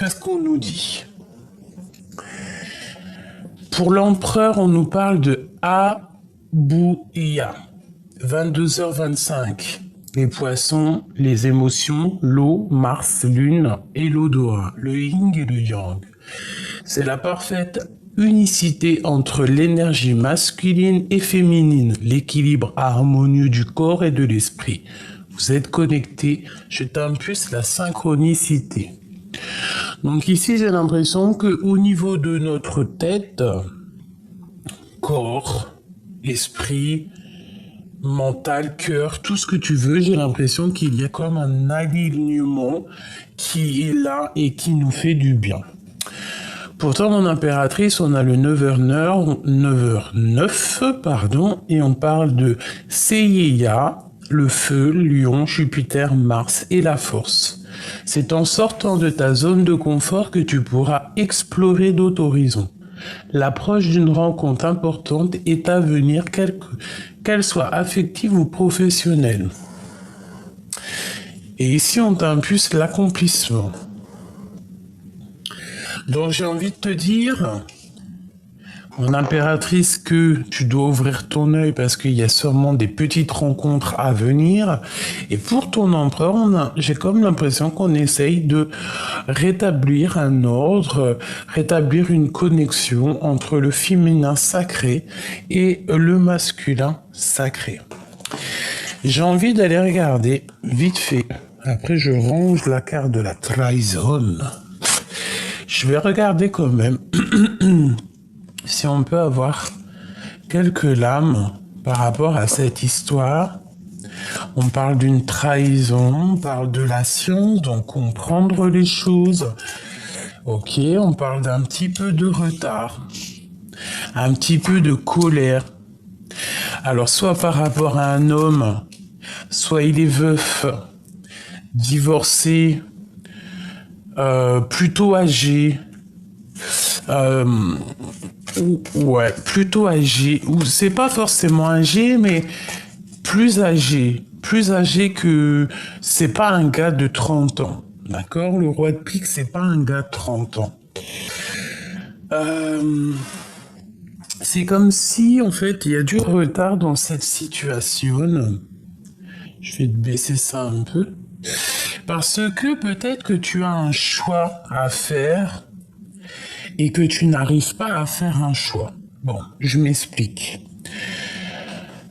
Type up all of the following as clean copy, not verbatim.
qu'est-ce qu'on nous dit? Pour l'empereur, on nous parle de Abouya, 22h25. Les poissons, les émotions, l'eau, Mars, lune et l'odorat, le yin et le yang. C'est la parfaite unicité entre l'énergie masculine et féminine, l'équilibre harmonieux du corps et de l'esprit. Vous êtes connectés, je t'impulse la synchronicité. Donc ici, j'ai l'impression qu'au niveau de notre tête, corps, esprit, mental, cœur, tout ce que tu veux, j'ai l'impression qu'il y a comme un alignement qui est là et qui nous fait du bien. Pourtant, mon impératrice, on a le 9h09, et on parle de Seiya, le feu, Lion, Jupiter, Mars et la force. C'est en sortant de ta zone de confort que tu pourras explorer d'autres horizons. L'approche d'une rencontre importante est à venir, qu'elle soit affective ou professionnelle. Et ici, on t'impulse l'accomplissement. Donc, j'ai envie de te dire, mon impératrice, que tu dois ouvrir ton œil parce qu'il y a sûrement des petites rencontres à venir. Et pour ton empereur, j'ai comme l'impression qu'on essaye de rétablir un ordre, rétablir une connexion entre le féminin sacré et le masculin sacré. J'ai envie d'aller regarder vite fait. Après, je range la carte de la trahison. Je vais regarder quand même si on peut avoir quelques lames par rapport à cette histoire. On parle d'une trahison, on parle de la science, donc comprendre les choses. Ok, on parle d'un petit peu de retard, un petit peu de colère. Alors, soit par rapport à un homme, soit il est veuf, divorcé, plutôt âgé, plutôt âgé, ou c'est pas forcément âgé, mais plus âgé que, c'est pas un gars de 30 ans, d'accord? Le roi de pique, c'est pas un gars de 30 ans. C'est comme si, en fait, il y a du retard dans cette situation. Je vais te baisser ça un peu. Parce que peut-être que tu as un choix à faire et que tu n'arrives pas à faire un choix. Bon, je m'explique.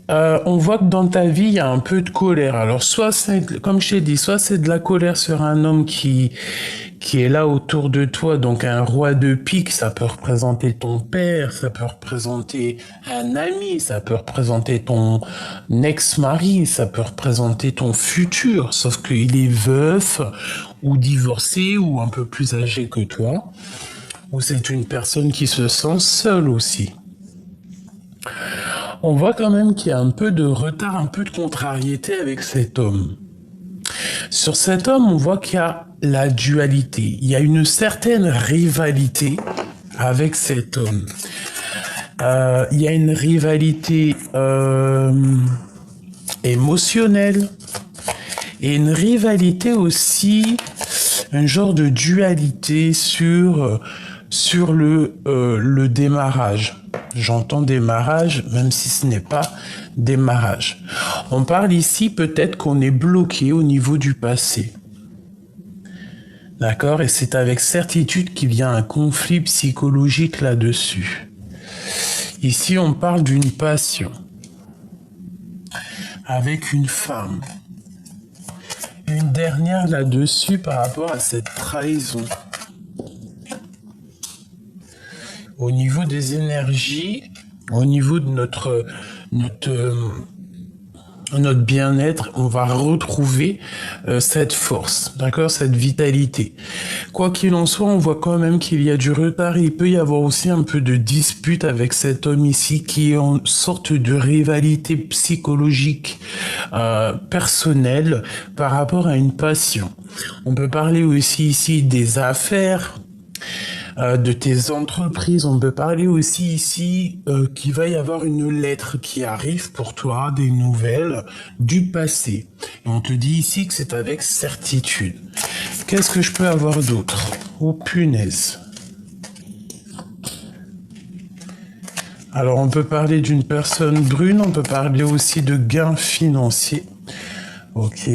On voit que dans ta vie, il y a un peu de colère. Alors, soit c'est, comme je t'ai dit, soit c'est de la colère sur un homme qui est là autour de toi, donc un roi de pique, ça peut représenter ton père, ça peut représenter un ami, ça peut représenter ton ex-mari, ça peut représenter ton futur, sauf qu'il est veuf ou divorcé ou un peu plus âgé que toi, ou c'est une personne qui se sent seule aussi. On voit quand même qu'il y a un peu de retard, un peu de contrariété avec cet homme. Sur cet homme, on voit qu'il y a la dualité. Il y a une certaine rivalité avec cet homme. Il y a une rivalité émotionnelle et une rivalité aussi, un genre de dualité sur le démarrage. J'entends démarrage, même si ce n'est pas démarrage. On parle ici peut-être qu'on est bloqué au niveau du passé. D'accord? Et c'est avec certitude qu'il y a un conflit psychologique là-dessus. Ici, on parle d'une passion avec une femme. Une dernière là-dessus par rapport à cette trahison. Au niveau des énergies, au niveau de notre bien-être, on va retrouver cette force, d'accord, cette vitalité. Quoi qu'il en soit, on voit quand même qu'il y a du retard. Il peut y avoir aussi un peu de dispute avec cet homme ici qui est en sorte de rivalité psychologique, personnelle par rapport à une passion. On peut parler aussi ici des affaires, de tes entreprises. On peut parler aussi ici qu'il va y avoir une lettre qui arrive pour toi, des nouvelles du passé. Et on te dit ici que c'est avec certitude. Qu'est-ce que je peux avoir d'autre? Oh punaise. Alors on peut parler d'une personne brune, on peut parler aussi de gains financiers. Ok.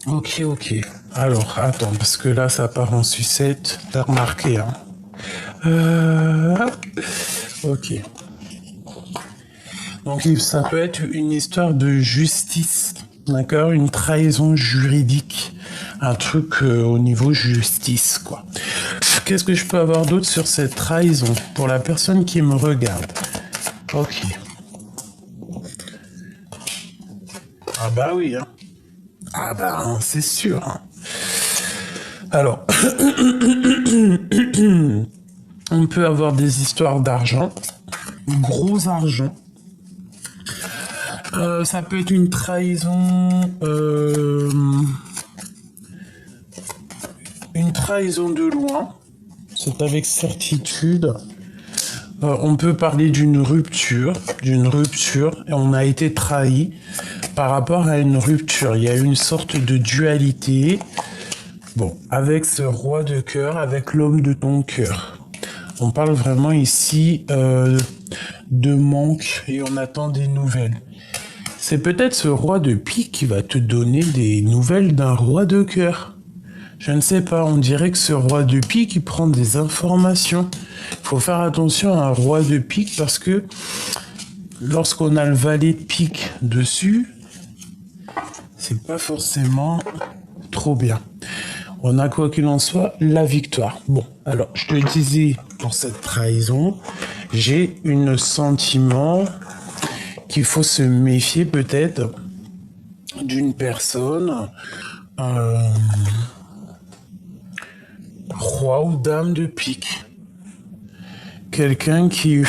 Ok. Alors attends, parce que là ça part en sucette. T'as remarqué, hein? Ok. Donc ça peut être une histoire de justice, d'accord? Une trahison juridique, un truc au niveau justice, quoi. Qu'est-ce que je peux avoir d'autre sur cette trahison pour la personne qui me regarde? Ok. Ah bah oui, hein. Ah bah hein, c'est sûr. Hein. Alors, on peut avoir des histoires d'argent, gros argent. Ça peut être une trahison, de loin. C'est avec certitude. On peut parler d'une rupture, et on a été trahi par rapport à une rupture. Il y a une sorte de dualité. Bon, avec ce roi de cœur, avec l'homme de ton cœur. On parle vraiment ici de manque et on attend des nouvelles. C'est peut-être ce roi de pique qui va te donner des nouvelles d'un roi de cœur. Je ne sais pas, on dirait que ce roi de pique, il prend des informations. Il faut faire attention à un roi de pique parce que lorsqu'on a le valet de pique dessus, c'est pas forcément trop bien. On a quoi qu'il en soit, la victoire. Bon, alors, je te le disais, pour cette trahison, j'ai un sentiment qu'il faut se méfier peut-être d'une personne, roi ou dame de pique. Quelqu'un qui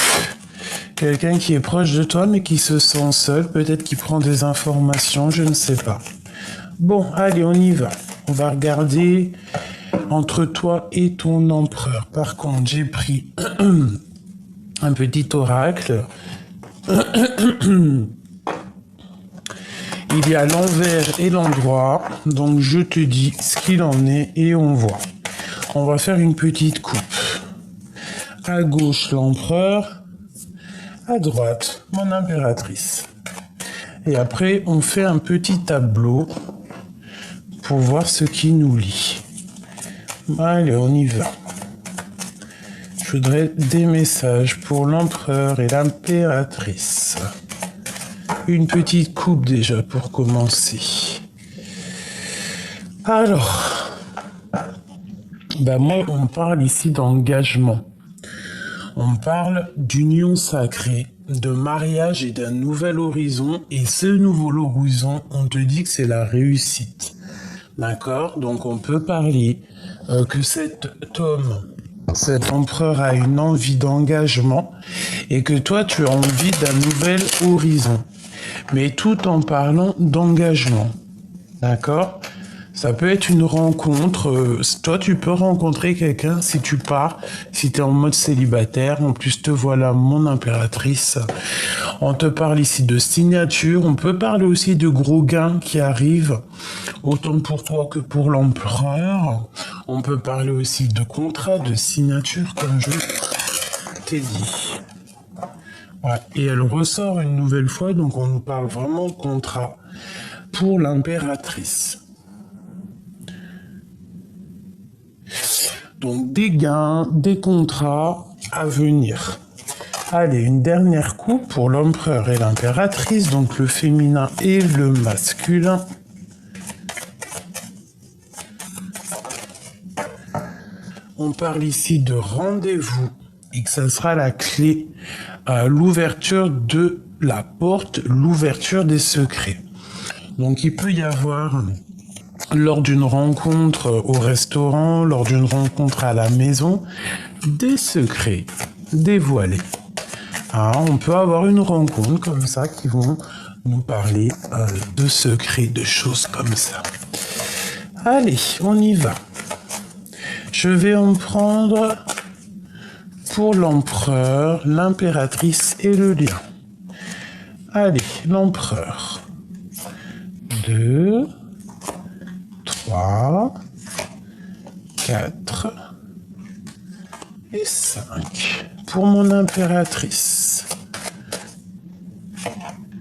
est proche de toi mais qui se sent seul, peut-être qui prend des informations, je ne sais pas. Bon, allez, on y va. On va regarder entre toi et ton empereur. Par contre, j'ai pris un petit oracle. Il y a l'envers et l'endroit. Donc, je te dis ce qu'il en est et on voit. On va faire une petite coupe. À gauche, l'empereur. À droite, mon impératrice. Et après, on fait un petit tableau pour voir ce qui nous lie. Allez, on y va. Je voudrais des messages pour l'empereur et l'impératrice. Une petite coupe déjà pour commencer. Alors, moi, on parle ici d'engagement. On parle d'union sacrée, de mariage et d'un nouvel horizon. Et ce nouvel horizon, on te dit que c'est la réussite. D'accord? Donc on peut parler que cet empereur a une envie d'engagement et que toi tu as envie d'un nouvel horizon. Mais tout en parlant d'engagement. D'accord? Ça peut être une rencontre. Toi, tu peux rencontrer quelqu'un si tu pars, si tu es en mode célibataire. En plus, te voilà, mon impératrice. On te parle ici de signature. On peut parler aussi de gros gains qui arrivent, autant pour toi que pour l'empereur. On peut parler aussi de contrat, de signature, comme je t'ai dit. Ouais. Et elle ressort une nouvelle fois, donc on nous parle vraiment de contrat pour l'impératrice. Donc des gains, des contrats à venir. Allez, une dernière coupe pour l'empereur et l'impératrice, donc le féminin et le masculin. On parle ici de rendez-vous et que ça sera la clé à l'ouverture de la porte, l'ouverture des secrets. Donc il peut y avoir lors d'une rencontre au restaurant, lors d'une rencontre à la maison, des secrets dévoilés. On peut avoir une rencontre comme ça qui vont nous parler de secrets, de choses comme ça. Allez, on y va. Je vais en prendre pour l'empereur, l'impératrice et le lion. Allez, l'empereur. 2, 3, 4 et 5. Pour mon impératrice.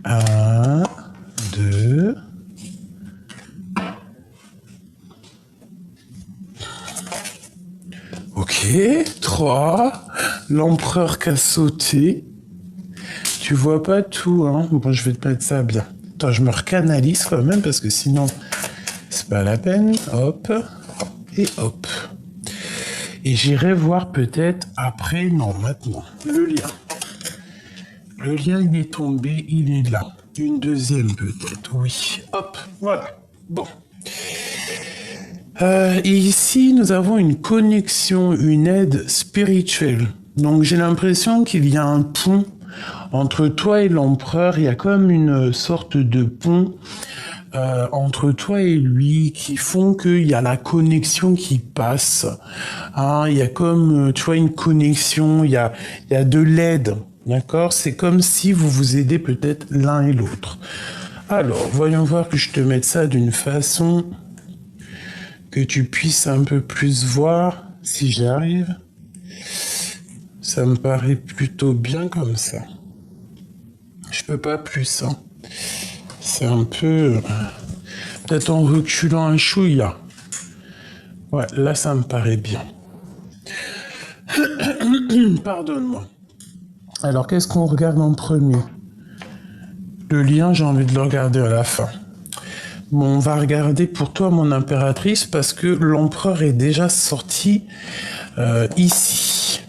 1, 2. Ok, 3. L'empereur qui a sauté. Tu vois pas tout, hein. Bon, je vais te mettre ça bien. Attends, je me recanalise quand même parce que sinon, c'est pas la peine. Hop. Et hop. Et j'irai voir peut-être après, non, maintenant, le lien. Le lien, il est tombé, il est là. Une deuxième peut-être, oui. Hop, voilà. Bon. Et ici, nous avons une connexion, une aide spirituelle. Donc, j'ai l'impression qu'il y a un pont entre toi et l'empereur. Il y a comme une sorte de pont entre toi et lui qui font qu'il y a la connexion qui passe. Hein, il y a comme, tu vois, une connexion, il y a de l'aide. D'accord? C'est comme si vous vous aidez peut-être l'un et l'autre. Alors, voyons voir que je te mette ça d'une façon que tu puisses un peu plus voir si j'arrive. Ça me paraît plutôt bien comme ça. Je peux pas plus, hein. C'est un peu... peut-être en reculant un chouïa. Ouais, là, ça me paraît bien. Pardonne-moi. Alors, qu'est-ce qu'on regarde en premier? Le lien, j'ai envie de le regarder à la fin. Bon, on va regarder pour toi, mon impératrice, parce que l'empereur est déjà sorti ici.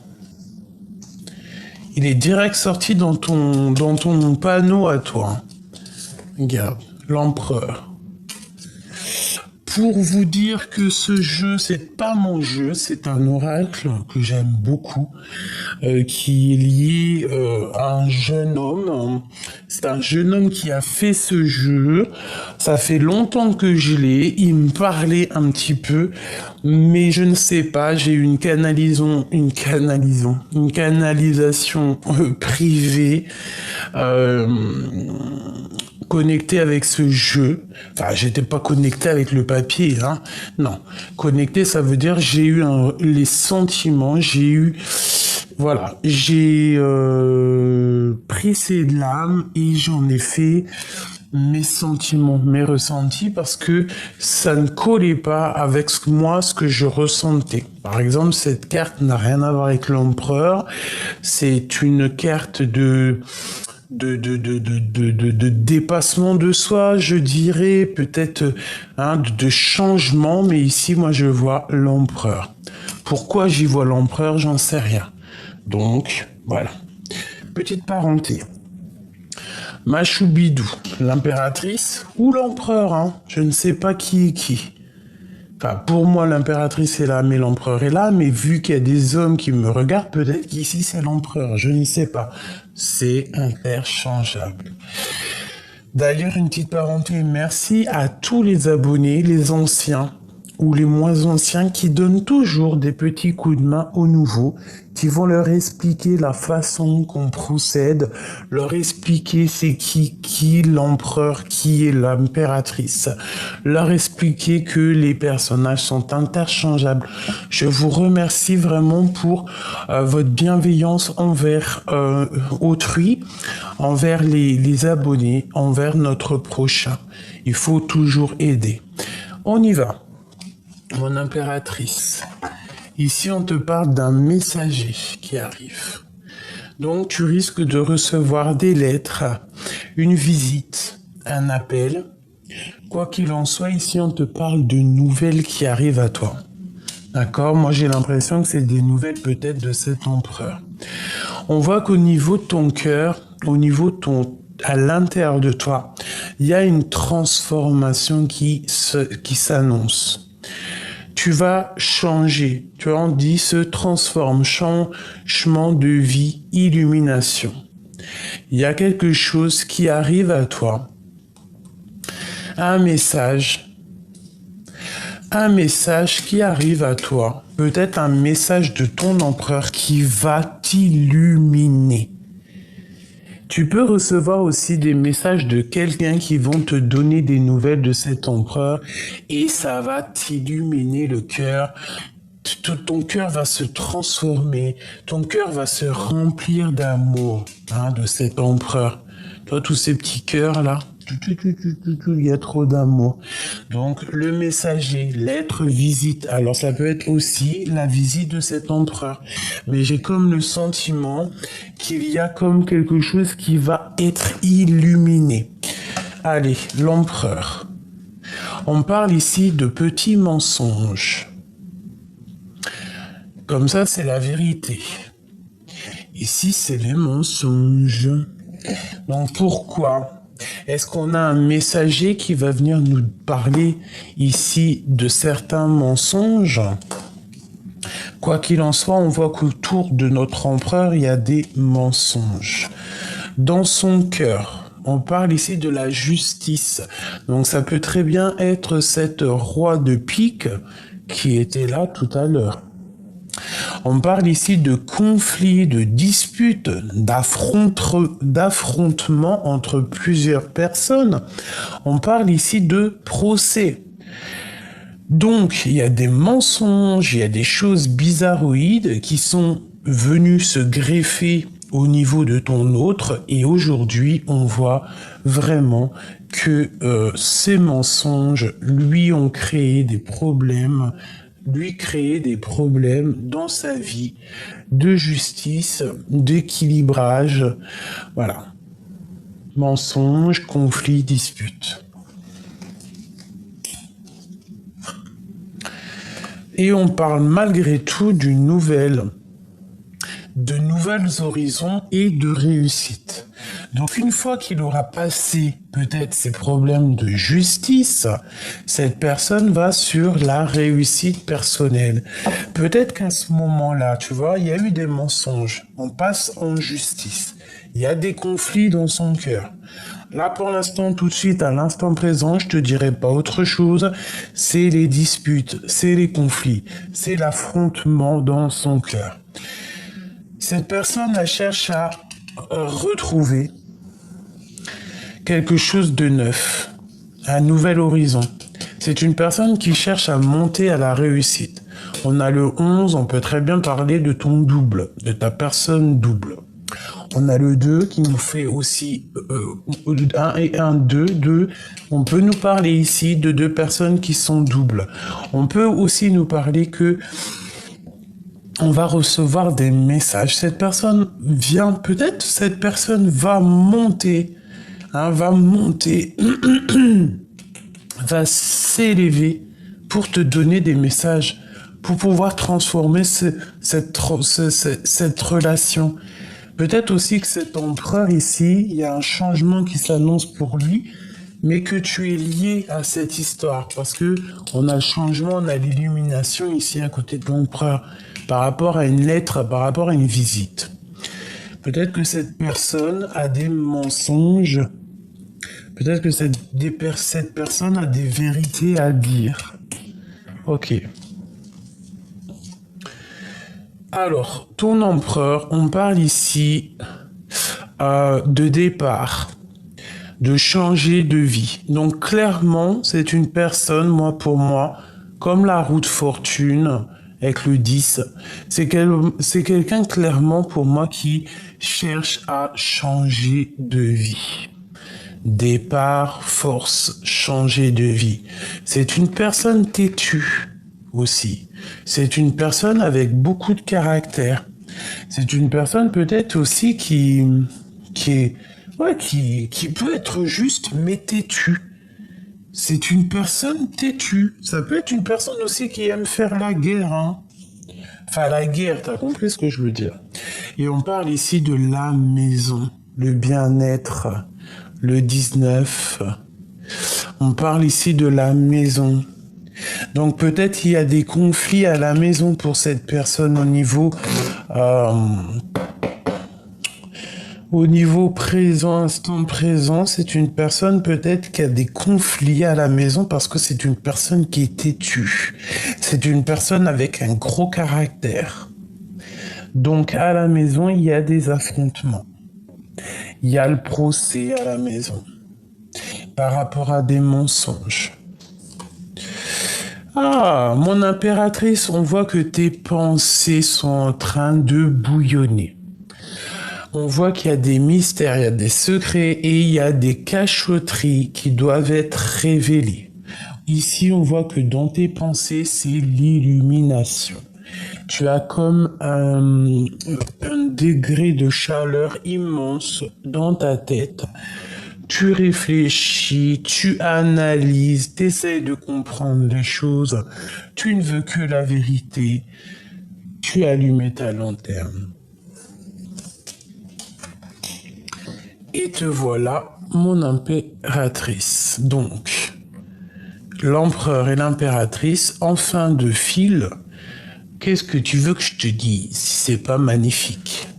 Il est direct sorti dans ton panneau à toi. Regarde, l'empereur. Pour vous dire que ce jeu, c'est pas mon jeu, c'est un oracle que j'aime beaucoup, qui est lié à un jeune homme. C'est un jeune homme qui a fait ce jeu. Ça fait longtemps que je l'ai. Il me parlait un petit peu, mais je ne sais pas. J'ai eu une canalisation privée. Connecté avec ce jeu. Enfin, j'étais pas connecté avec le papier, hein. Non. Connecté, ça veut dire j'ai eu les sentiments, voilà, j'ai pris ces lames et j'en ai fait mes sentiments, mes ressentis, parce que ça ne collait pas avec ce que je ressentais. Par exemple, cette carte n'a rien à voir avec l'empereur. C'est une carte de dépassement de soi, je dirais, peut-être de changement, mais ici, moi, je vois l'empereur. Pourquoi j'y vois l'empereur, j'en sais rien. Donc, voilà. Petite parenthèse. Machoubidou, l'impératrice ou l'empereur, hein, je ne sais pas qui est qui. Enfin, pour moi, l'impératrice est là, mais l'empereur est là, mais vu qu'il y a des hommes qui me regardent, peut-être qu'ici, c'est l'empereur, je ne sais pas. C'est interchangeable. D'ailleurs, une petite parenthèse, merci à tous les abonnés, les anciens ou les moins anciens, qui donnent toujours des petits coups de main aux nouveaux, qui vont leur expliquer la façon qu'on procède, leur expliquer c'est qui l'empereur, qui est l'impératrice, leur expliquer que les personnages sont interchangeables. Je vous remercie vraiment pour votre bienveillance envers autrui, envers les abonnés, envers notre prochain. Il faut toujours aider. On y va. Mon impératrice. Ici, on te parle d'un messager qui arrive. Donc, tu risques de recevoir des lettres, une visite, un appel. Quoi qu'il en soit, ici, on te parle de nouvelles qui arrivent à toi. D'accord? Moi, j'ai l'impression que c'est des nouvelles peut-être de cet empereur. On voit qu'au niveau de ton cœur, à l'intérieur de toi, il y a une transformation qui s'annonce. Tu vas changer, tu vois, on dit se transforme, changement de vie, illumination. Il y a quelque chose qui arrive à toi, un message qui arrive à toi, peut-être un message de ton empereur qui va t'illuminer. Tu peux recevoir aussi des messages de quelqu'un qui vont te donner des nouvelles de cet empereur et ça va t'illuminer le cœur. Ton cœur va se transformer, ton cœur va se remplir d'amour de cet empereur. Toi, tous ces petits cœurs là, il y a trop d'amour. Donc, le messager, l'être visite. Alors, ça peut être aussi la visite de cet empereur. Mais j'ai comme le sentiment qu'il y a comme quelque chose qui va être illuminé. Allez, l'empereur. On parle ici de petits mensonges. Comme ça, c'est la vérité. Ici, c'est les mensonges. Donc, pourquoi ? Est-ce qu'on a un messager qui va venir nous parler ici de certains mensonges ? Quoi qu'il en soit, on voit qu'autour de notre empereur, il y a des mensonges. Dans son cœur, on parle ici de la justice. Donc ça peut très bien être cette roi de pique qui était là tout à l'heure. On parle ici de conflits, de disputes, d'affrontements entre plusieurs personnes. On parle ici de procès. Donc, il y a des mensonges, il y a des choses bizarroïdes qui sont venues se greffer au niveau de ton autre. Et aujourd'hui, on voit vraiment que ces mensonges lui ont créé des problèmes dans sa vie de justice, d'équilibrage, voilà. Mensonges, conflits, disputes. Et on parle malgré tout de nouvelles horizons et de réussite. Donc une fois qu'il aura passé peut-être ses problèmes de justice, cette personne va sur la réussite personnelle. Peut-être qu'à ce moment-là, tu vois, il y a eu des mensonges. On passe en justice. Il y a des conflits dans son cœur. Là, pour l'instant, tout de suite, à l'instant présent, je te dirai pas autre chose. C'est les disputes, c'est les conflits, c'est l'affrontement dans son cœur. Cette personne, elle cherche à retrouver quelque chose de neuf, un nouvel horizon. C'est une personne qui cherche à monter à la réussite. On a le 11, on peut très bien parler de ton double, de ta personne double. On a le 2 qui nous fait aussi 1 et 1, 2, 2. On peut nous parler ici de deux personnes qui sont doubles. On peut aussi nous parler que on va recevoir des messages. Cette personne vient, peut-être cette personne va monter, va s'élever pour te donner des messages, pour pouvoir transformer cette relation. Peut-être aussi que cet empereur ici, il y a un changement qui s'annonce pour lui, mais que tu es lié à cette histoire, parce que on a le changement, on a l'illumination ici à côté de l'empereur, par rapport à une lettre, par rapport à une visite. Peut-être que cette personne a des mensonges, peut-être que cette personne a des vérités à dire. Ok. Alors, ton empereur, on parle ici de départ, de changer de vie. Donc clairement, c'est une personne, pour moi, comme la roue de fortune avec le 10, c'est quelqu'un clairement pour moi qui cherche à changer de vie. Départ, force, changer de vie. C'est une personne têtue aussi. C'est une personne avec beaucoup de caractère. C'est une personne peut-être aussi qui peut être juste mais têtue. C'est une personne têtue. Ça peut être une personne aussi qui aime faire la guerre, Enfin, la guerre, t'as compris ce que je veux dire. Et on parle ici de la maison, le bien-être, le 19. On parle ici de la maison. Donc peut-être il y a des conflits à la maison pour cette personne au niveau présent, instant présent. C'est une personne peut-être qui a des conflits à la maison parce que c'est une personne qui est têtue. C'est une personne avec un gros caractère. Donc à la maison, il y a des affrontements. Il y a le procès à la maison par rapport à des mensonges. Ah, mon impératrice, on voit que tes pensées sont en train de bouillonner. On voit qu'il y a des mystères, il y a des secrets et il y a des cachotteries qui doivent être révélées. Ici, on voit que dans tes pensées, c'est l'illumination. Tu as comme un degré de chaleur immense dans ta tête. Tu réfléchis, tu analyses, tu essaies de comprendre les choses. Tu ne veux que la vérité. Tu allumes ta lanterne. Et te voilà, mon impératrice. Donc, l'empereur et l'impératrice, en fin de fil, qu'est-ce que tu veux que je te dise si c'est pas magnifique?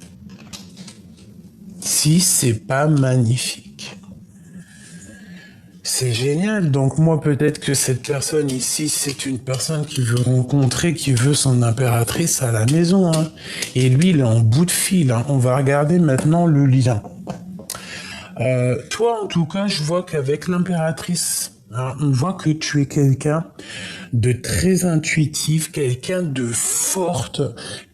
Si c'est pas magnifique. C'est génial. Donc moi, peut-être que cette personne ici, c'est une personne qui veut rencontrer, qui veut son impératrice à la maison. Hein. Et lui, il est en bout de fil. Hein. On va regarder maintenant le lien. Toi, en tout cas, je vois qu'avec l'impératrice, hein, on voit que tu es quelqu'un de très intuitif, quelqu'un de forte,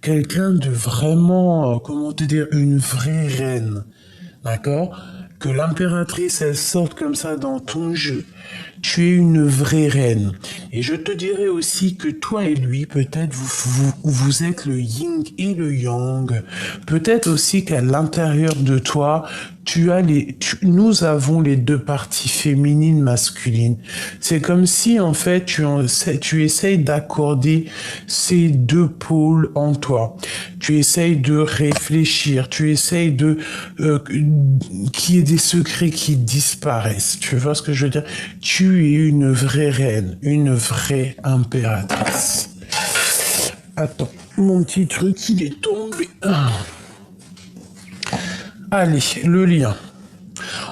quelqu'un de vraiment, comment te dire, une vraie reine. D'accord? Que l'impératrice, elle sorte comme ça dans ton jeu. Tu es une vraie reine. Et je te dirais aussi que toi et lui, peut-être vous êtes le yin et le yang. Peut-être aussi qu'à l'intérieur de toi, nous avons les deux parties féminines, masculines. C'est comme si, en fait, tu essayes d'accorder ces deux pôles en toi. Tu essayes de réfléchir, tu essayes qu'il y ait des secrets qui disparaissent. Tu vois ce que je veux dire? Tu es une vraie reine, une vraie impératrice. Attends, mon petit truc, il est tombé. Allez, le lien.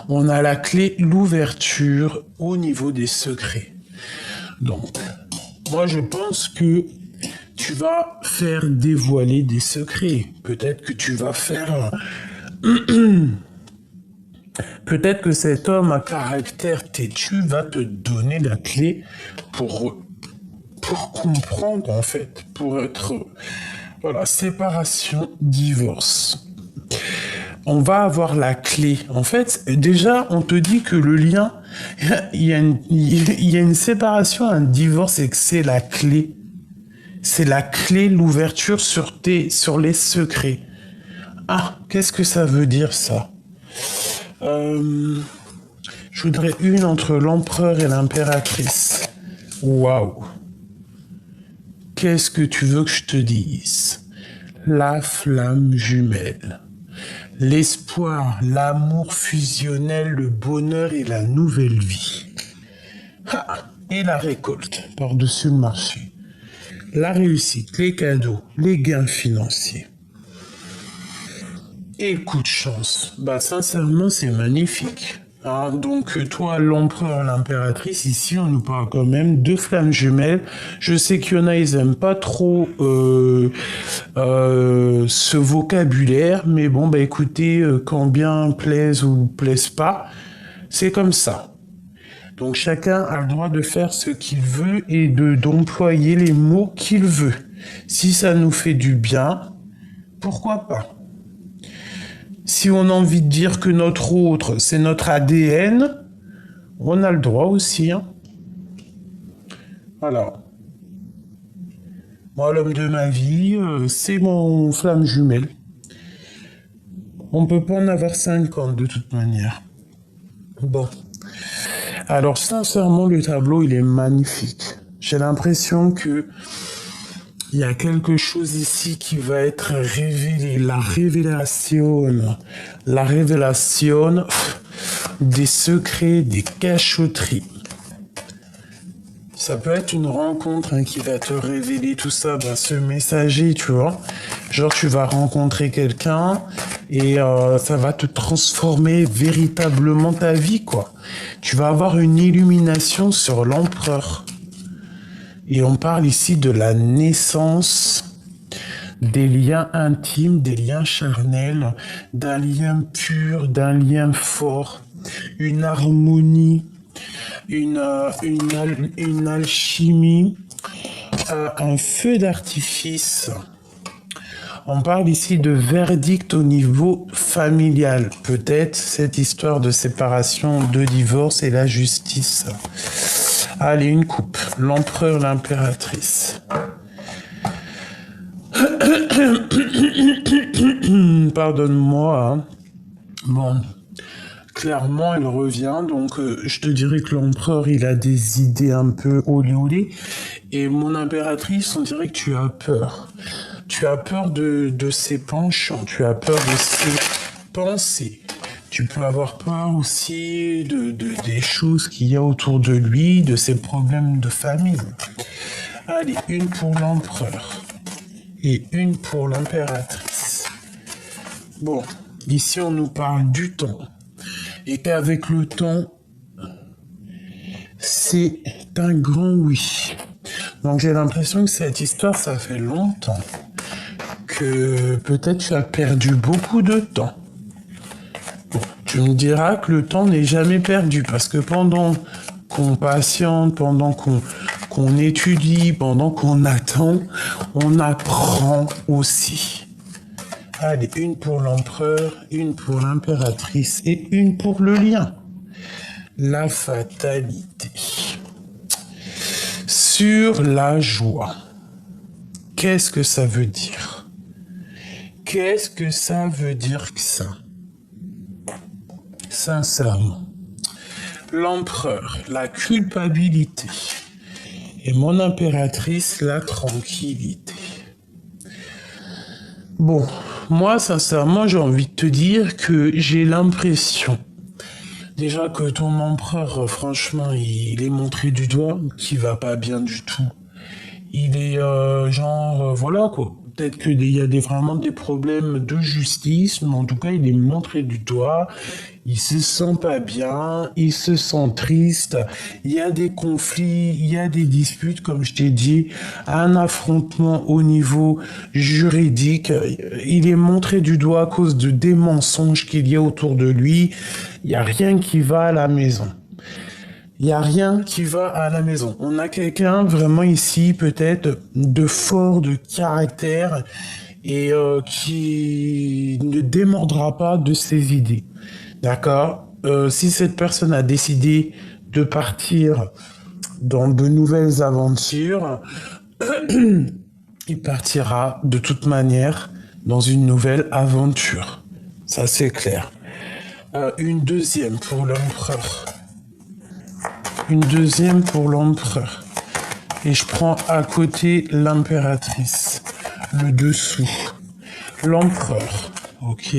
On a la clé, l'ouverture au niveau des secrets. Donc, moi je pense que tu vas faire dévoiler des secrets. Peut-être que tu vas faire... Peut-être que cet homme à caractère têtu va te donner la clé pour comprendre, en fait, pour être... Voilà, séparation, divorce. On va avoir la clé. En fait, déjà, on te dit que le lien, il y a une séparation, un divorce, et que c'est la clé. C'est la clé, l'ouverture sur les secrets. Ah, qu'est-ce que ça veut dire, ça? Je voudrais une entre l'empereur et l'impératrice. Waouh. Qu'est-ce que tu veux que je te dise? La flamme jumelle. L'espoir, l'amour fusionnel, le bonheur et la nouvelle vie. Ah, et la récolte par-dessus le marché. La réussite, les cadeaux, les gains financiers. Et coup de chance. Bah sincèrement, c'est magnifique. Ah, donc toi, l'empereur, l'impératrice, ici on nous parle quand même de flammes jumelles. Je sais qu'il y en a, ils aiment pas trop ce vocabulaire, mais bon, bah écoutez, quand bien plaise ou plaise pas, c'est comme ça. Donc chacun a le droit de faire ce qu'il veut et d'employer les mots qu'il veut. Si ça nous fait du bien, pourquoi pas? Si on a envie de dire que notre autre, c'est notre ADN, on a le droit aussi. Hein. Voilà. Moi, l'homme de ma vie, c'est mon flamme jumelle. On peut pas en avoir 50 de toute manière. Bon. Alors, sincèrement, le tableau, il est magnifique. J'ai l'impression que il y a quelque chose ici qui va être révélé. La révélation des secrets, des cachotteries. Ça peut être une rencontre qui va te révéler tout ça, ce messager, tu vois. Genre, tu vas rencontrer quelqu'un et ça va te transformer véritablement ta vie, quoi. Tu vas avoir une illumination sur l'empereur. Et on parle ici de la naissance des liens intimes, des liens charnels, d'un lien pur, d'un lien fort, une harmonie, une alchimie, un feu d'artifice. On parle ici de verdict au niveau familial. Peut-être cette histoire de séparation, de divorce et la justice. Allez, une coupe. L'empereur, l'impératrice. Pardonne-moi. Hein. Bon, clairement, elle revient. Donc, je te dirais que l'empereur, il a des idées un peu olé. Et mon impératrice, on dirait que tu as peur. Tu as peur de ses penchants. Tu as peur de ses pensées. Tu peux avoir peur aussi des choses qu'il y a autour de lui, de ses problèmes de famille. Allez, une pour l'empereur et une pour l'impératrice. Bon, ici on nous parle du temps. Et qu'avec le temps, c'est un grand oui. Donc j'ai l'impression que cette histoire, ça fait longtemps. Que peut-être tu as perdu beaucoup de temps. Bon, tu me diras que le temps n'est jamais perdu parce que pendant qu'on patiente, pendant qu'on étudie, pendant qu'on attend, on apprend aussi. Allez, une pour l'empereur, une pour l'impératrice et une pour le lien. La fatalité. Sur la joie. Qu'est-ce que ça veut dire? Qu'est-ce que ça veut dire que ça? Sincèrement. L'empereur, la culpabilité. Et mon impératrice, la tranquillité. Bon, moi, sincèrement, j'ai envie de te dire que j'ai l'impression, déjà que ton empereur, franchement, il est montré du doigt, qui va pas bien du tout. Il est voilà quoi. Peut-être qu'il y a vraiment des problèmes de justice, mais en tout cas, il est montré du doigt. Il se sent pas bien, il se sent triste. Il y a des conflits, il y a des disputes, comme je t'ai dit, un affrontement au niveau juridique. Il est montré du doigt à cause des mensonges qu'il y a autour de lui. Il n'y a rien qui va à la maison. Il n'y a rien qui va à la maison. On a quelqu'un vraiment ici, peut-être, de fort, de caractère, et qui ne démordra pas de ses idées. D'accord? Si cette personne a décidé de partir dans de nouvelles aventures, il partira de toute manière dans une nouvelle aventure. Ça, c'est clair. Une deuxième pour l'empereur. Une deuxième pour l'empereur. Et je prends à côté l'impératrice. Le dessous. L'empereur. Ok.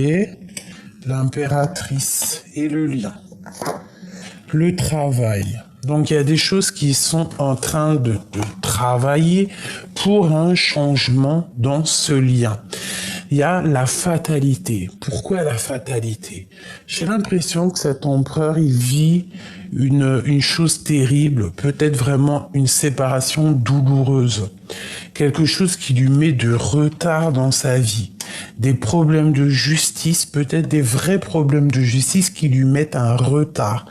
L'impératrice et le lien. Le travail. Donc il y a des choses qui sont en train de travailler pour un changement dans ce lien. Il y a la fatalité. Pourquoi la fatalité? J'ai l'impression que cet empereur, il vit une chose terrible, peut-être vraiment une séparation douloureuse. Quelque chose qui lui met de retard dans sa vie. Des problèmes de justice, peut-être des vrais problèmes de justice qui lui mettent un retard.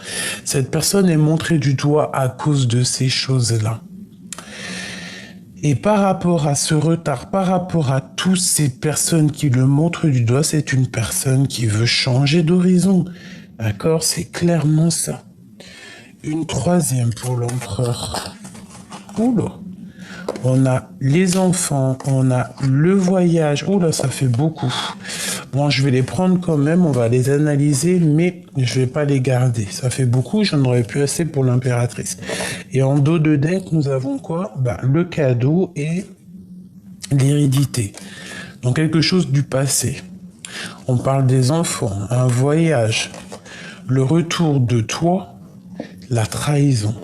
Cette personne est montrée du doigt à cause de ces choses-là. Et par rapport à ce retard, par rapport à toutes ces personnes qui le montrent du doigt, c'est une personne qui veut changer d'horizon. D'accord? C'est clairement ça. Une troisième pour l'empereur. Oula. On a les enfants, on a le voyage. Oula, ça fait beaucoup. Bon, je vais les prendre quand même, on va les analyser, mais je vais pas les garder. Ça fait beaucoup, j'en aurais plus assez pour l'impératrice. Et en dos de deck, nous avons quoi? Le cadeau et l'hérédité. Donc quelque chose du passé. On parle des enfants, un voyage, le retour de toi, la trahison.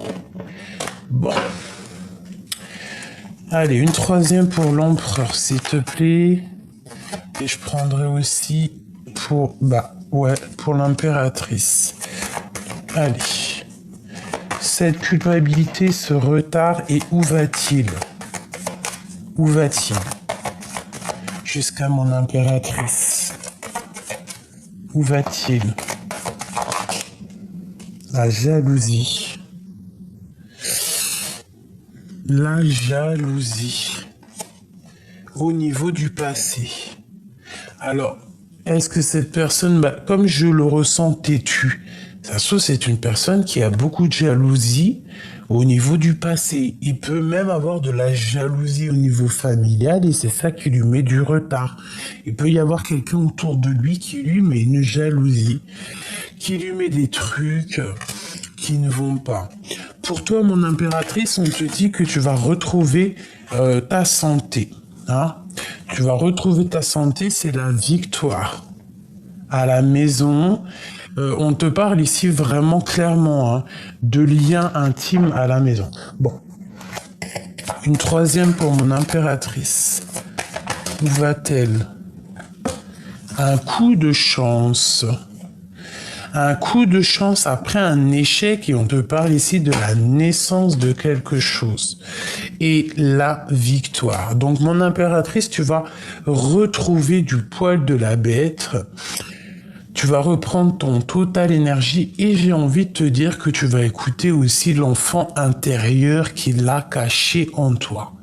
Bon. Allez, une troisième pour l'empereur, s'il te plaît. Et je prendrai aussi pour l'impératrice. Allez. Cette culpabilité, ce retard, et où va-t-il? Où va-t-il? jusqu'à mon impératrice. Où va-t-il? La jalousie. La jalousie. Au niveau du passé. Alors, est-ce que cette personne, comme je le ressens têtu, ça se trouve c'est une personne qui a beaucoup de jalousie au niveau du passé. Il peut même avoir de la jalousie au niveau familial et c'est ça qui lui met du retard. Il peut y avoir quelqu'un autour de lui qui lui met une jalousie, qui lui met des trucs qui ne vont pas. Pour toi, mon impératrice, on te dit que tu vas retrouver ta santé. Hein? Tu vas retrouver ta santé, c'est la victoire. À la maison, on te parle ici vraiment clairement de liens intimes à la maison. Bon. Une troisième pour mon impératrice. Où va-t-elle? Un coup de chance. Un coup de chance après un échec et on te parle ici de la naissance de quelque chose. Et la victoire. Donc mon impératrice, tu vas retrouver du poil de la bête. Tu vas reprendre ton total énergie et j'ai envie de te dire que tu vas écouter aussi l'enfant intérieur qui l'a caché en toi.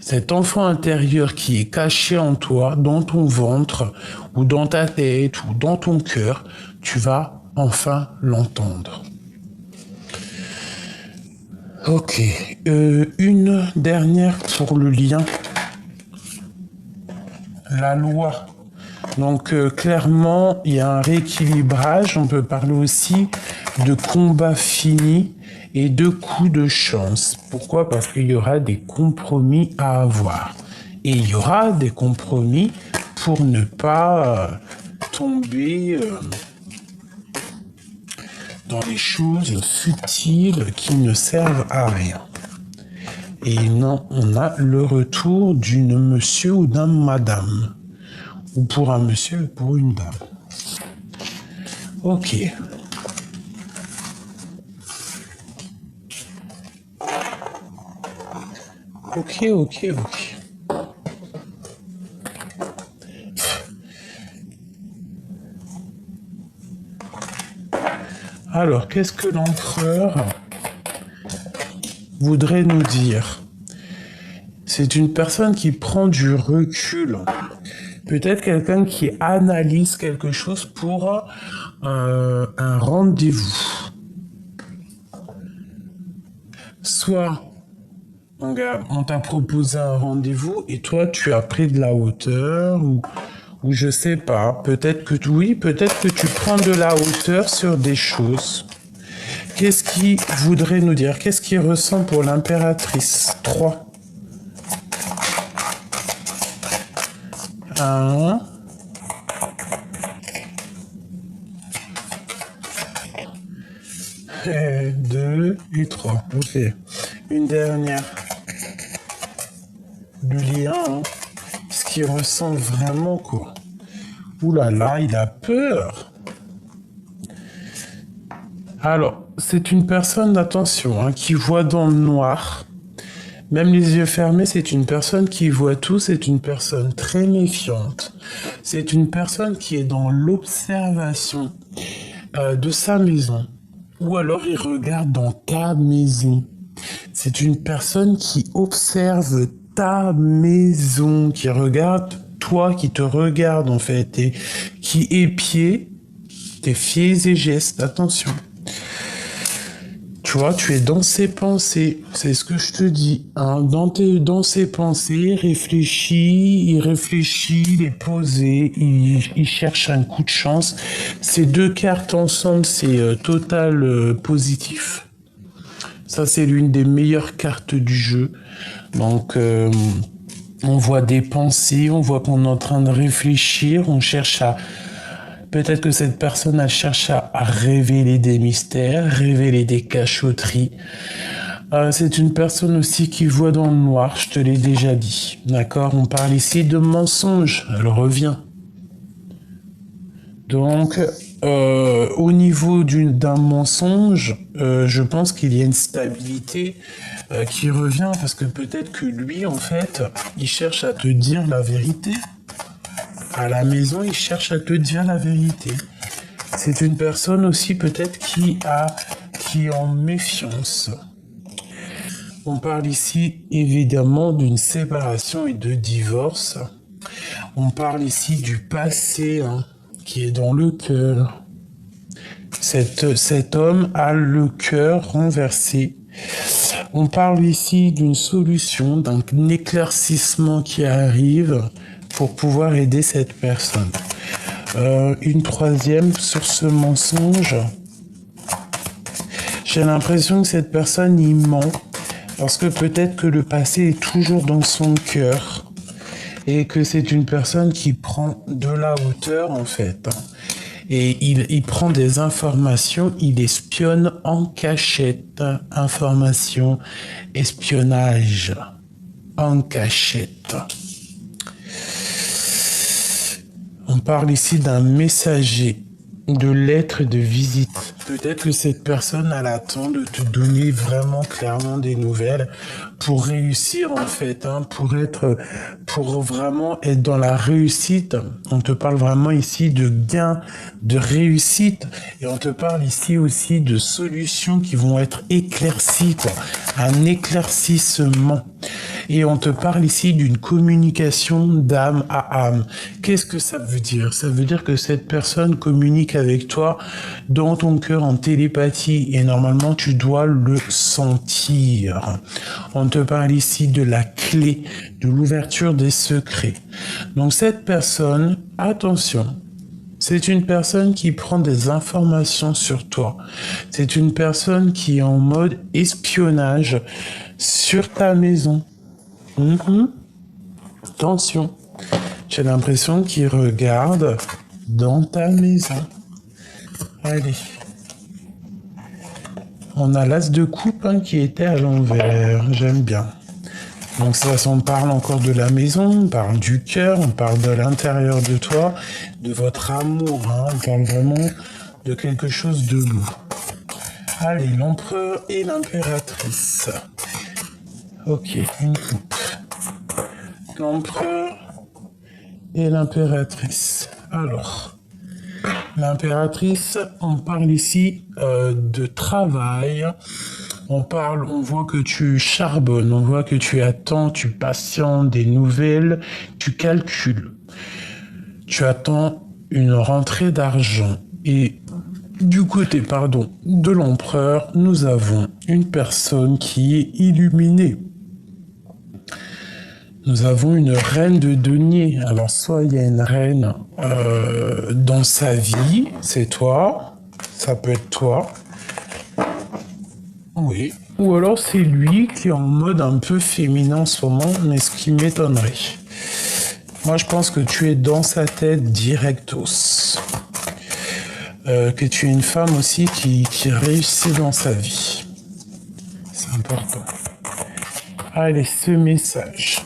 Cet enfant intérieur qui est caché en toi, dans ton ventre, ou dans ta tête, ou dans ton cœur, tu vas enfin l'entendre. Ok, une dernière pour le lien. La loi. Donc clairement, il y a un rééquilibrage. On peut parler aussi de combat fini et de coups de chance. Pourquoi? Parce qu'il y aura des compromis à avoir. Et il y aura des compromis pour ne pas tomber dans les choses futiles qui ne servent à rien. Et non, on a le retour d'une monsieur ou d'un madame. Ou pour un monsieur ou pour une dame. Ok. Ok. Alors, qu'est-ce que l'empereur voudrait nous dire? C'est une personne qui prend du recul. Peut-être quelqu'un qui analyse quelque chose pour un rendez-vous. Soit, regarde, on t'a proposé un rendez-vous et toi, tu as pris de la hauteur ou je sais pas. Peut-être que tu prends de la hauteur sur des choses. Qu'est-ce qu'il voudrait nous dire? Qu'est-ce qu'il ressent pour l'impératrice? 3. 1. 2 et 3. Ok. Une dernière. Le lien, ce qu'il ressent vraiment, quoi. Ouh là là, il a peur. Alors, c'est une personne, attention, qui voit dans le noir. Même les yeux fermés, c'est une personne qui voit tout, c'est une personne très méfiante. C'est une personne qui est dans l'observation de sa maison. Ou alors il regarde dans ta maison. C'est une personne qui observe ta maison, qui regarde toi, qui te regarde en fait, et qui épie tes faits et gestes. Attention. Tu vois, tu es dans ses pensées, c'est ce que je te dis. Dans ses pensées, il réfléchit, il est posé, il cherche un coup de chance. Ces deux cartes ensemble, c'est total positif. Ça, c'est l'une des meilleures cartes du jeu. Donc, on voit des pensées, on voit qu'on est en train de réfléchir, on cherche à... Peut-être que cette personne, elle cherche à révéler des mystères, révéler des cachotteries. C'est une personne aussi qui voit dans le noir, je te l'ai déjà dit. D'accord? On parle ici de mensonge, elle revient. Donc, au niveau d'un mensonge, je pense qu'il y a une stabilité qui revient parce que peut-être que lui, en fait, il cherche à te dire la vérité. à la maison, il cherche à te dire la vérité. C'est une personne aussi peut-être qui est en méfiance. On parle ici évidemment d'une séparation et de divorce. On parle ici du passé qui est dans le cœur. Cet homme a le cœur renversé. On parle ici d'une solution, d'un éclaircissement qui arrive pour pouvoir aider cette personne. Une troisième sur ce mensonge. J'ai l'impression que cette personne y ment parce que peut-être que le passé est toujours dans son cœur et que c'est une personne qui prend de la hauteur en fait. Et il prend des informations, il espionne en cachette. Information, espionnage, en cachette. On parle ici d'un messager, de lettres de visite. Peut-être que cette personne a l'attend de te donner vraiment clairement des nouvelles pour réussir en fait, pour vraiment être dans la réussite. On te parle vraiment ici de gains, de réussite, et on te parle ici aussi de solutions qui vont être éclaircies, quoi. Un éclaircissement. Et on te parle ici d'une communication d'âme à âme. Qu'est-ce que ça veut dire? Ça veut dire que cette personne communique avec toi dans ton cœur en télépathie et normalement tu dois le sentir. On te parle ici de la clé, de l'ouverture des secrets. Donc cette personne, attention, c'est une personne qui prend des informations sur toi. C'est une personne qui est en mode espionnage sur ta maison. Attention, j'ai l'impression qu'il regarde dans ta maison. Allez. On a l'as de coupe qui était à l'envers. J'aime bien. Donc ça, on parle encore de la maison, on parle du cœur, on parle de l'intérieur de toi, de votre amour. On parle vraiment de quelque chose de lourd. Allez, l'empereur et l'impératrice. Ok, une coupe. L'empereur et l'impératrice. Alors, l'impératrice, on parle ici de travail. On voit que tu charbonnes, on voit que tu attends, tu patientes des nouvelles, tu calcules. Tu attends une rentrée d'argent. Et du côté, de l'empereur, nous avons une personne qui est illuminée. Nous avons une reine de denier. Alors, soit il y a une reine dans sa vie, c'est toi, ça peut être toi. Oui. Ou alors c'est lui qui est en mode un peu féminin en ce moment, mais ce qui m'étonnerait. Moi, je pense que tu es dans sa tête directos. Que tu es une femme aussi qui réussit dans sa vie. C'est important. Allez, ce message.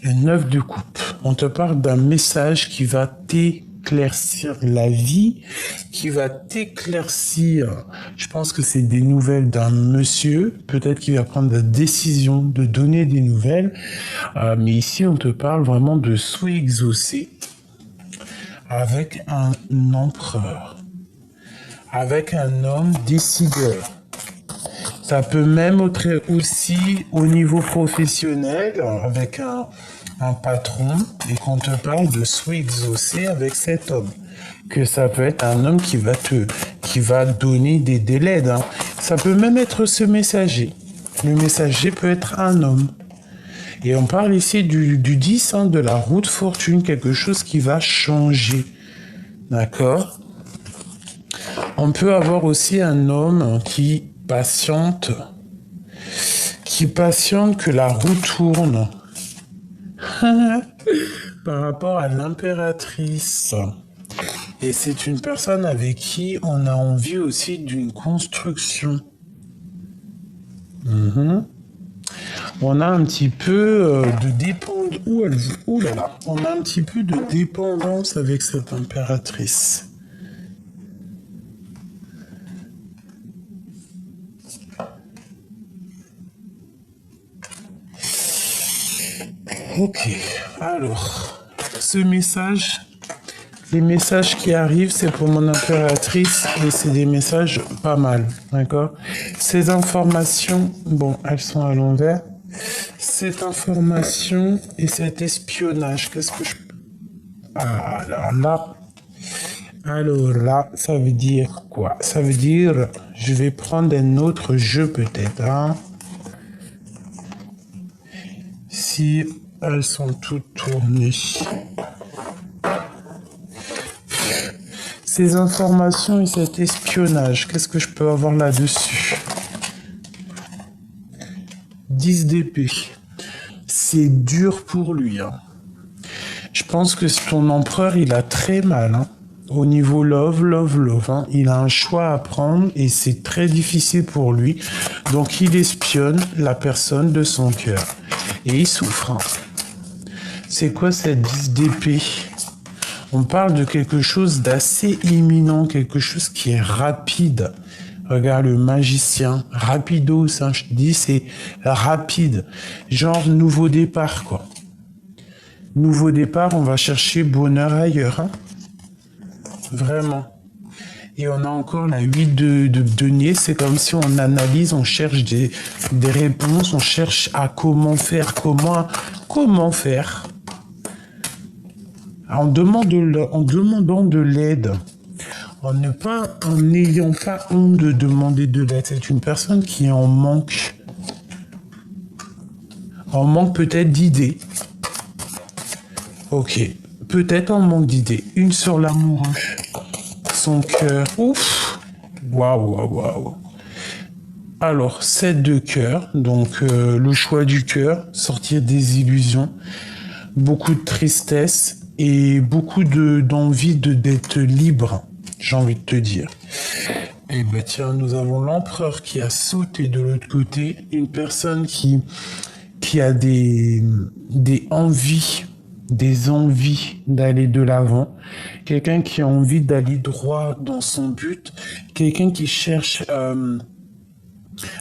Le 9 de coupe. On te parle d'un message qui va t'éclaircir la vie, qui va t'éclaircir. Je pense que c'est des nouvelles d'un monsieur, peut-être qu'il va prendre la décision de donner des nouvelles. Mais ici, on te parle vraiment de souhait exaucé avec un empereur, avec un homme décideur. Ça peut même être aussi au niveau professionnel, avec un patron, et qu'on te parle de souhait exaucé avec cet homme. Que ça peut être un homme qui va donner des délais. Ça peut même être ce messager. Le messager peut être un homme. Et on parle ici du 10, de la roue de fortune, quelque chose qui va changer. D'accord? On peut avoir aussi un homme qui patiente que la roue tourne. Par rapport à l'impératrice. Et c'est une personne avec qui on a envie aussi d'une construction. On a un petit peu de dépendance. Ouh là là. On a un petit peu de dépendance avec cette impératrice. Ok, alors, ce message, les messages qui arrivent, c'est pour mon impératrice et c'est des messages pas mal, d'accord? Ces informations, bon, elles sont à l'envers. Cette information et cet espionnage, qu'est-ce que je... Ah, alors là, ça veut dire quoi? Ça veut dire, je vais prendre un autre jeu peut-être, hein? Si elles sont toutes tournées. Ces informations et cet espionnage, qu'est-ce que je peux avoir là-dessus? 10 d'épée. C'est dur pour lui, hein. Je pense que ton empereur, il a très mal, hein. Au niveau love, hein. Il a un choix à prendre et c'est très difficile pour lui. Donc il espionne la personne de son cœur. Et il souffre, hein. C'est quoi cette 10 d'épée? On parle de quelque chose d'assez imminent, quelque chose qui est rapide. Regarde le magicien, rapido, ça je te dis, c'est rapide. Genre nouveau départ, quoi. Nouveau départ, on va chercher bonheur ailleurs, hein. Vraiment. Et on a encore la 8 de denier, c'est comme si on analyse, on cherche des réponses, on cherche à comment faire, comment faire. En demandant de l'aide, en n'ayant pas honte de demander de l'aide. C'est une personne qui est en manque peut-être d'idées. Ok, peut-être en manque d'idées. Une sur l'amoureux, son cœur. Ouf, waouh. Alors, 7 de cœur, donc le choix du cœur, sortir des illusions, beaucoup de tristesse et beaucoup d'envie d'être libre, j'ai envie de te dire. Et ben tiens, nous avons l'empereur qui a sauté de l'autre côté, une personne qui a des envies d'aller de l'avant, quelqu'un qui a envie d'aller droit dans son but, quelqu'un qui cherche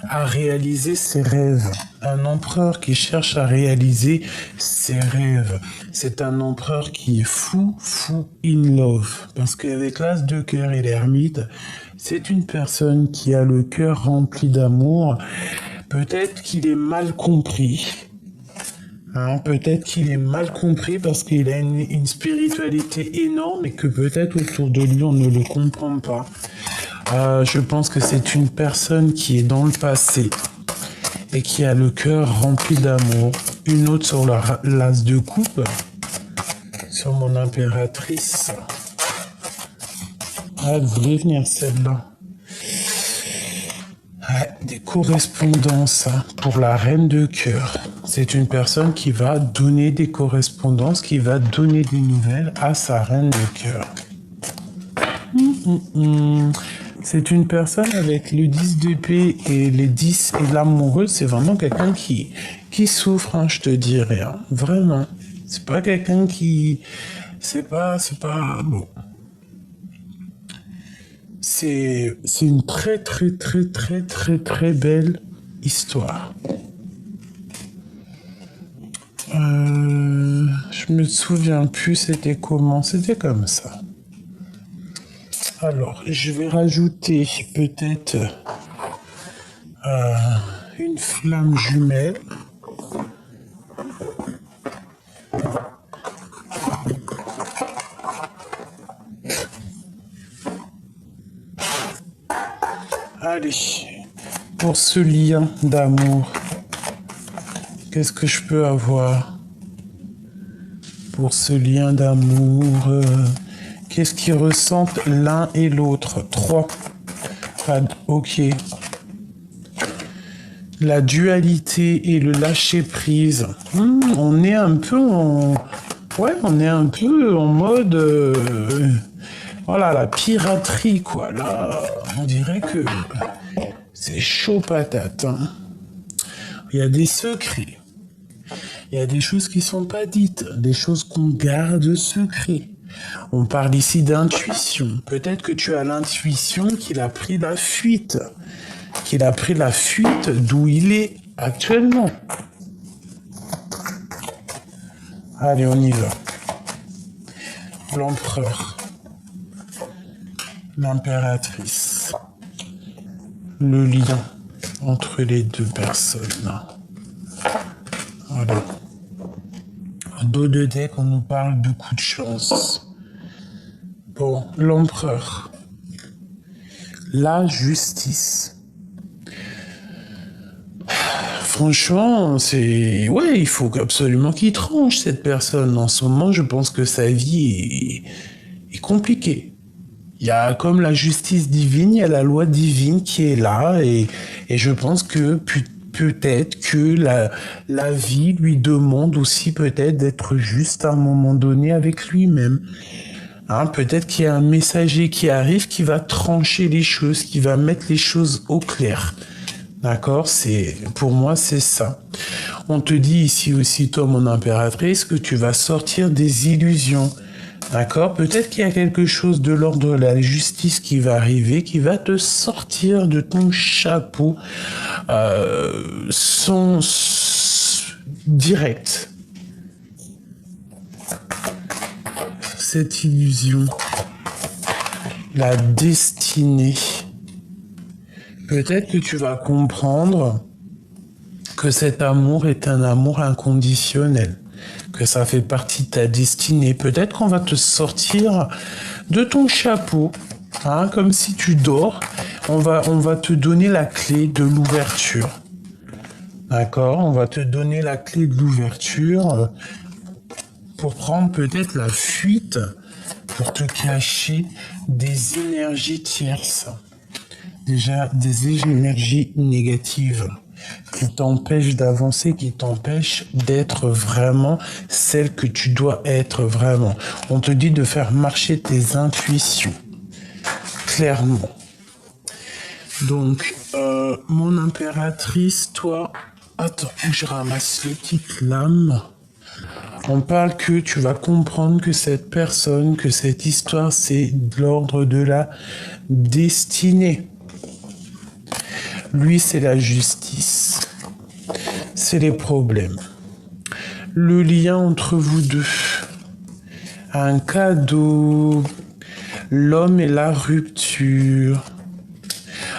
à réaliser ses rêves. Un empereur qui cherche à réaliser ses rêves. C'est un empereur qui est fou in love. Parce qu'avec l'as de cœur et l'ermite, c'est une personne qui a le cœur rempli d'amour. Peut-être qu'il est mal compris. Hein, peut-être qu'il est mal compris parce qu'il a une spiritualité énorme et que peut-être autour de lui on ne le comprend pas. Je pense que c'est une personne qui est dans le passé et qui a le cœur rempli d'amour. Une autre sur l'as de coupe, sur mon impératrice. Ah, elle voulait venir celle-là. Des correspondances, hein, pour la reine de cœur. C'est une personne qui va donner des correspondances, qui va donner des nouvelles à sa reine de cœur. C'est une personne avec le 10 d'épée et les 10 et l'amoureux. C'est vraiment quelqu'un qui souffre, hein, je te dirais. Hein, vraiment. C'est pas quelqu'un qui... C'est pas... Bon. C'est une très belle histoire. Je me souviens plus c'était comment. C'était comme ça. Alors, je vais rajouter peut-être une flamme jumelle. Allez, pour ce lien d'amour, qu'est-ce que je peux avoir? Pour ce lien d'amour, qu'est-ce qu'ils ressentent l'un et l'autre? 3. Ok. La dualité et le lâcher-prise. On est un peu en... Ouais, on est un peu en mode... Voilà, la piraterie, quoi. Là, on dirait que c'est chaud patate, hein. Il y a des secrets. Il y a des choses qui sont pas dites, des choses qu'on garde secret. On parle ici d'intuition. Peut-être que tu as l'intuition qu'il a pris la fuite. Qu'il a pris la fuite d'où il est actuellement. Allez, on y va. L'empereur, l'impératrice, le lien entre les deux personnes. Voilà. En dos de deck, on nous parle de coups de chance. Bon, l'empereur, la justice. Franchement, ouais, il faut absolument qu'il tranche, cette personne. En ce moment, je pense que sa vie est compliquée. Il y a comme la justice divine, il y a la loi divine qui est là, et je pense que peut-être que la vie lui demande aussi peut-être d'être juste à un moment donné avec lui-même. Hein, peut-être qu'il y a un messager qui arrive, qui va trancher les choses, qui va mettre les choses au clair. D'accord, pour moi, c'est ça. On te dit ici aussi, toi, mon impératrice, que tu vas sortir des illusions. D'accord, peut-être qu'il y a quelque chose de l'ordre de la justice qui va arriver, qui va te sortir de ton chapeau direct. Cette illusion, la destinée. Peut-être que tu vas comprendre que cet amour est un amour inconditionnel, que ça fait partie de ta destinée. Peut-être qu'on va te sortir de ton chapeau, hein, comme si tu dors. On va te donner la clé de l'ouverture. D'accord ? On va te donner la clé de l'ouverture pour prendre peut-être la fuite, pour te cacher des énergies tierces. Déjà, des énergies négatives qui t'empêchent d'avancer, qui t'empêchent d'être vraiment celle que tu dois être vraiment. On te dit de faire marcher tes intuitions, clairement. Donc, mon impératrice, toi, attends, je ramasse les petites lames. On parle que tu vas comprendre que cette personne, que cette histoire, c'est de l'ordre de la destinée. Lui, c'est la justice. C'est les problèmes. Le lien entre vous deux. Un cadeau. L'homme et la rupture.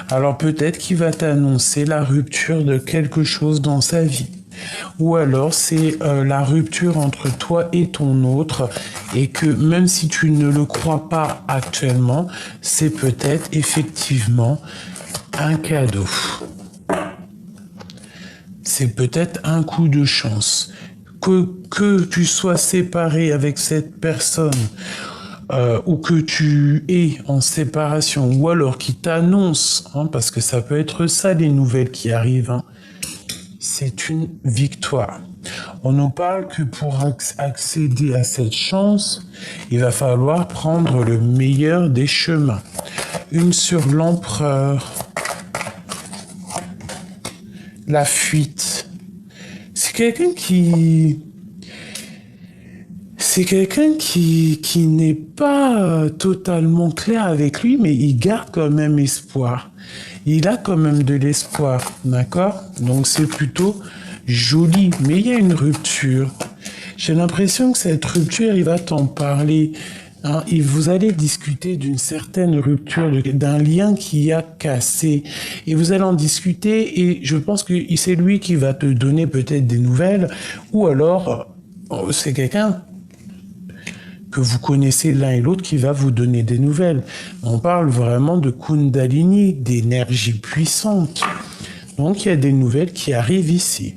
Alors peut-être qu'il va t'annoncer la rupture de quelque chose dans sa vie. Ou alors c'est la rupture entre toi et ton autre, et que même si tu ne le crois pas actuellement, c'est peut-être effectivement un cadeau. C'est peut-être un coup de chance. Que tu sois séparé avec cette personne, ou que tu es en séparation, ou alors qui t'annonce, hein, parce que ça peut être ça les nouvelles qui arrivent, hein, c'est une victoire. On nous parle que pour accéder à cette chance, il va falloir prendre le meilleur des chemins. Une sur l'empereur. La fuite. C'est quelqu'un qui n'est pas totalement clair avec lui, mais il garde quand même espoir. Il a quand même de l'espoir, d'accord ? Donc c'est plutôt joli, mais il y a une rupture. J'ai l'impression que cette rupture, il va t'en parler. Hein, et vous allez discuter d'une certaine rupture, d'un lien qui a cassé. Et vous allez en discuter, et je pense que c'est lui qui va te donner peut-être des nouvelles, ou alors c'est quelqu'un que vous connaissez l'un et l'autre qui va vous donner des nouvelles. On parle vraiment de Kundalini, d'énergie puissante. Donc il y a des nouvelles qui arrivent ici.